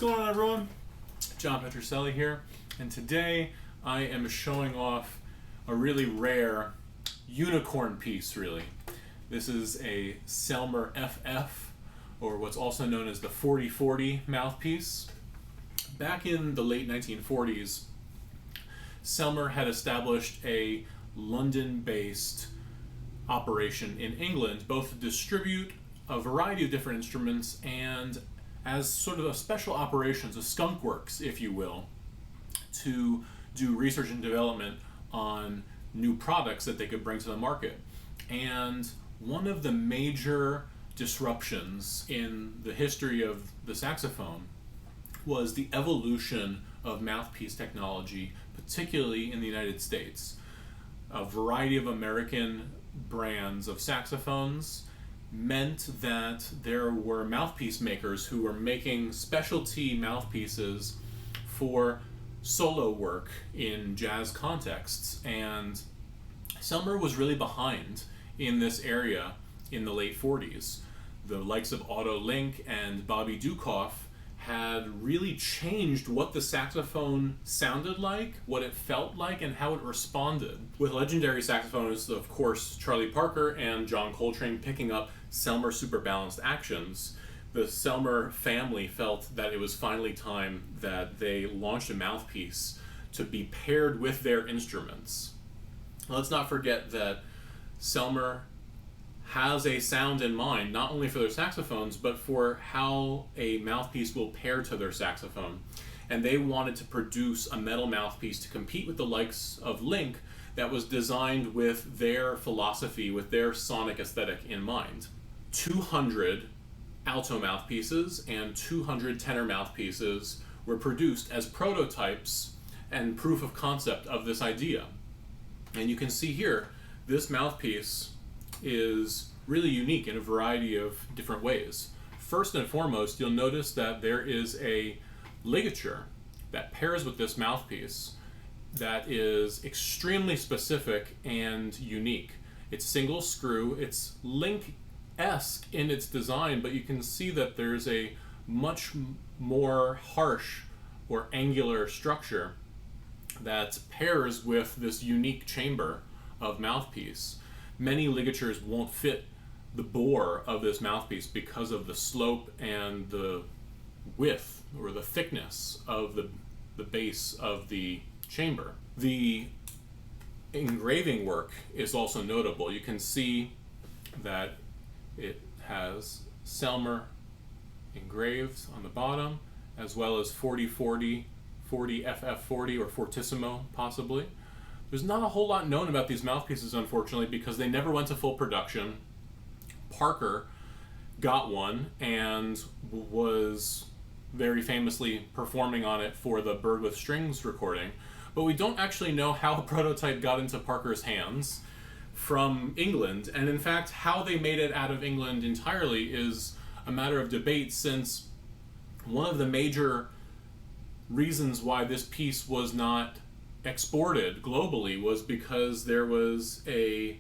going on, everyone? John Petroselli here, and today I am showing off a really rare unicorn piece, really. This is a Selmer FF, or what's also known as the 4040 mouthpiece. Back in the late 1940s, Selmer had established a London-based operation in England, both to distribute a variety of different instruments and as sort of a special operations, a skunk works, if you will, to do research and development on new products that they could bring to the market. And one of the major disruptions in the history of the saxophone was the evolution of mouthpiece technology, particularly in the United States. A variety of American brands of saxophones meant that there were mouthpiece makers who were making specialty mouthpieces for solo work in jazz contexts, and Selmer was really behind in this area in the late 40s. The likes of Otto Link and Bobby Dukoff had really changed what the saxophone sounded like, what it felt like, and how it responded. With legendary saxophonists, of course, Charlie Parker and John Coltrane picking up Selmer super balanced actions, the Selmer family felt that it was finally time that they launched a mouthpiece to be paired with their instruments. Let's not forget that Selmer has a sound in mind, not only for their saxophones, but for how a mouthpiece will pair to their saxophone. And they wanted to produce a metal mouthpiece to compete with the likes of Link that was designed with their philosophy, with their sonic aesthetic in mind. 200 alto mouthpieces and 200 tenor mouthpieces were produced as prototypes and proof of concept of this idea. And you can see here, this mouthpiece is really unique in a variety of different ways. First and foremost, you'll notice that there is a ligature that pairs with this mouthpiece that is extremely specific and unique. It's single screw, it's Link-esque in its design, but you can see that there's a much more harsh or angular structure that pairs with this unique chamber of mouthpiece. Many ligatures won't fit the bore of this mouthpiece because of the slope and the width or the thickness of the base of the chamber. The engraving work is also notable. You can see that it has Selmer engraved on the bottom, as well as 4040, 40FF40, or Fortissimo possibly. There's not a whole lot known about these mouthpieces, unfortunately, because they never went to full production. Parker got one and was very famously performing on it for the Bird with Strings recording, but we don't actually know how the prototype got into Parker's hands from England, and in fact how they made it out of England entirely is a matter of debate, since one of the major reasons why this piece was not exported globally was because there was a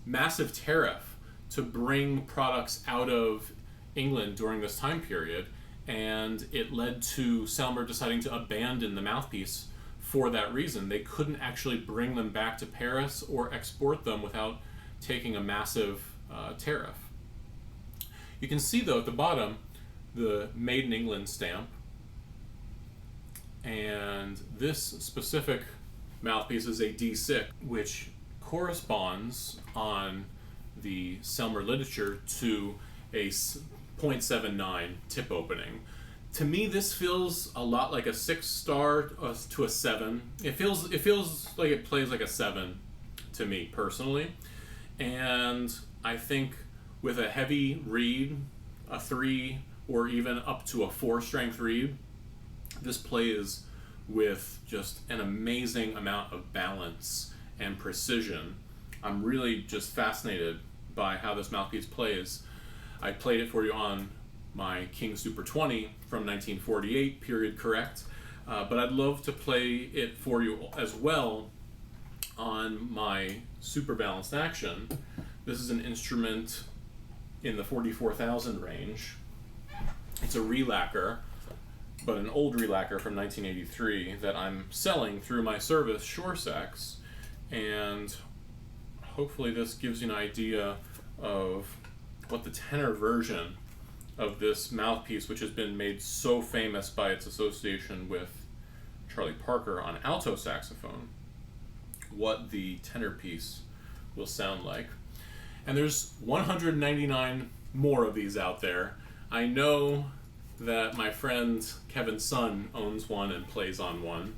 massive tariff to bring products out of England during this time period, and it led to Selmer deciding to abandon the mouthpiece for that reason. They couldn't actually bring them back to Paris or export them without taking a massive tariff. You can see though at the bottom the Made in England stamp, and this specific mouthpiece is a D6, which corresponds on the Selmer literature to a 0.79 tip opening. To me, this feels a lot like a 6-star to a 7. It feels like it plays like a 7 to me personally, and I think with a heavy reed, a 3 or even up to a 4 strength reed, this plays with just an amazing amount of balance and precision. I'm really just fascinated by how this mouthpiece plays. I played it for you on my King Super 20 from 1948, period correct, but I'd love to play it for you as well on my Super Balanced Action. This is an instrument in the 44,000 range. It's a relacquer, but an old relacker from 1983 that I'm selling through my service, Shore Sax, and hopefully this gives you an idea of what the tenor version of this mouthpiece, which has been made so famous by its association with Charlie Parker on alto saxophone, what the tenor piece will sound like. And there's 199 more of these out there. I know that my friend Kevin's son owns one and plays on one.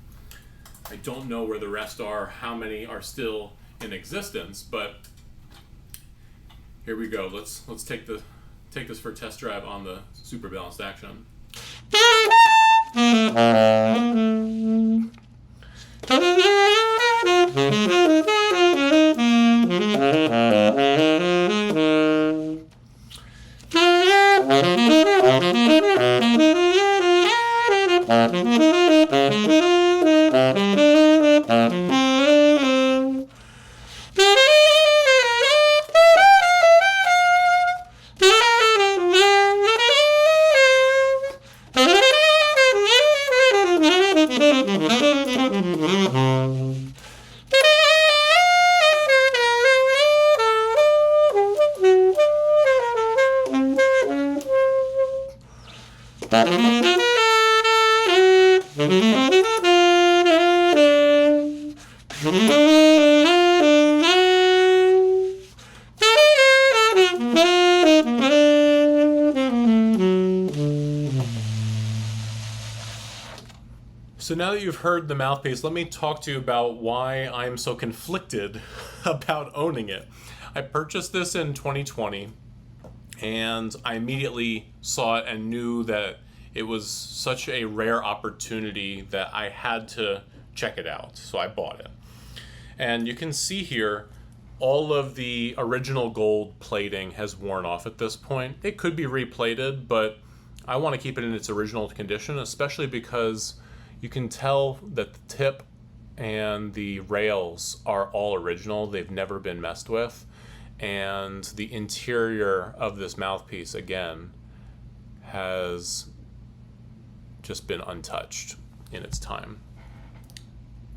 I don't know where the rest are, how many are still in existence, but here we go. Let's take this for a test drive on the super balanced action. So now that you've heard the mouthpiece, let me talk to you about why I'm so conflicted about owning it. I purchased this in 2020, and I immediately saw it and knew that it was such a rare opportunity that I had to check it out. So I bought it. And you can see here, all of the original gold plating has worn off at this point. It could be replated, but I want to keep it in its original condition, especially because you can tell that the tip and the rails are all original. They've never been messed with. And the interior of this mouthpiece, again, has just been untouched in its time.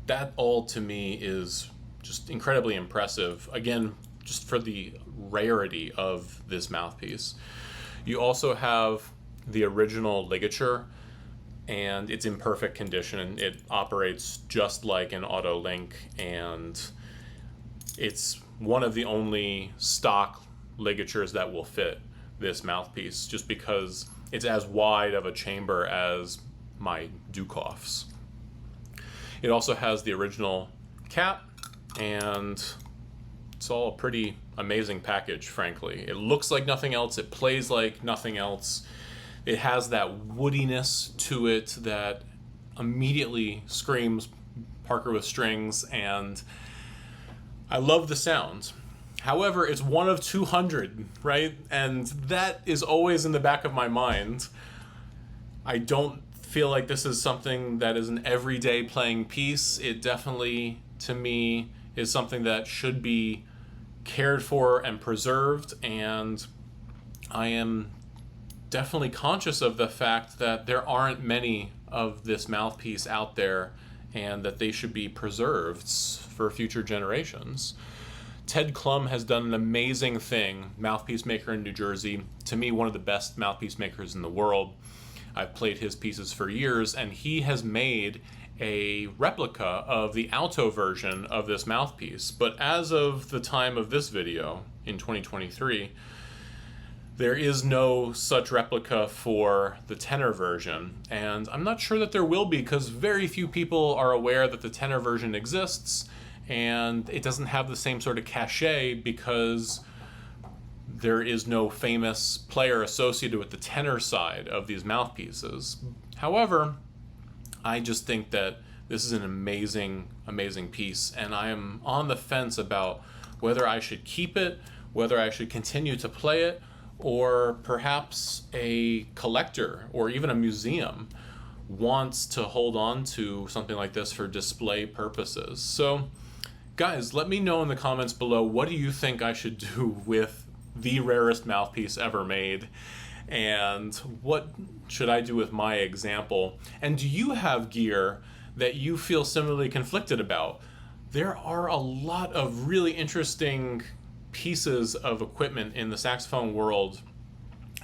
That all to me is just incredibly impressive. Again, just for the rarity of this mouthpiece. You also have the original ligature, and it's in perfect condition. It operates just like an auto link, and it's one of the only stock ligatures that will fit this mouthpiece, just because it's as wide of a chamber as my Dukoffs. It also has the original cap, and it's all a pretty amazing package, frankly. It looks like nothing else, it plays like nothing else. It has that woodiness to it that immediately screams Parker with strings, and I love the sound. However, it's one of 200, right? And that is always in the back of my mind. I don't feel like this is something that is an everyday playing piece. It definitely, to me, is something that should be cared for and preserved, and I am definitely conscious of the fact that there aren't many of this mouthpiece out there, and that they should be preserved for future generations. Ted Klum has done an amazing thing, mouthpiece maker in New Jersey, to me one of the best mouthpiece makers in the world. I've played his pieces for years, and he has made a replica of the alto version of this mouthpiece. But as of the time of this video, in 2023, there is no such replica for the tenor version, and I'm not sure that there will be, because very few people are aware that the tenor version exists, and it doesn't have the same sort of cachet because there is no famous player associated with the tenor side of these mouthpieces. However, I just think that this is an amazing, amazing piece, and I am on the fence about whether I should keep it, whether I should continue to play it, or perhaps a collector or even a museum wants to hold on to something like this for display purposes. So guys, let me know in the comments below, what do you think I should do with the rarest mouthpiece ever made? And what should I do with my example? And do you have gear that you feel similarly conflicted about? There are a lot of really interesting pieces of equipment in the saxophone world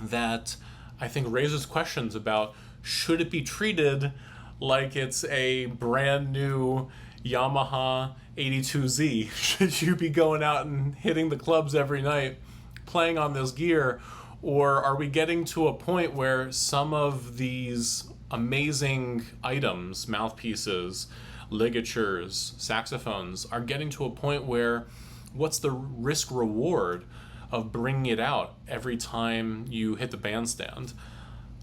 that I think raises questions about, should it be treated like it's a brand new Yamaha 82Z? Should you be going out and hitting the clubs every night playing on this gear? Or are we getting to a point where some of these amazing items, mouthpieces, ligatures, saxophones, are getting to a point where what's the risk reward of bringing it out every time you hit the bandstand?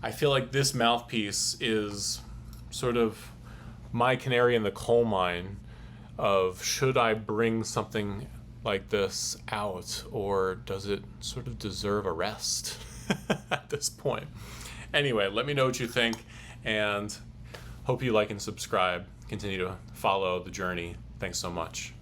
I feel like this mouthpiece is sort of my canary in the coal mine of, should I bring something like this out, or does it sort of deserve a rest at this point? Anyway, let me know what you think, and hope you like and subscribe. Continue to follow the journey. Thanks so much.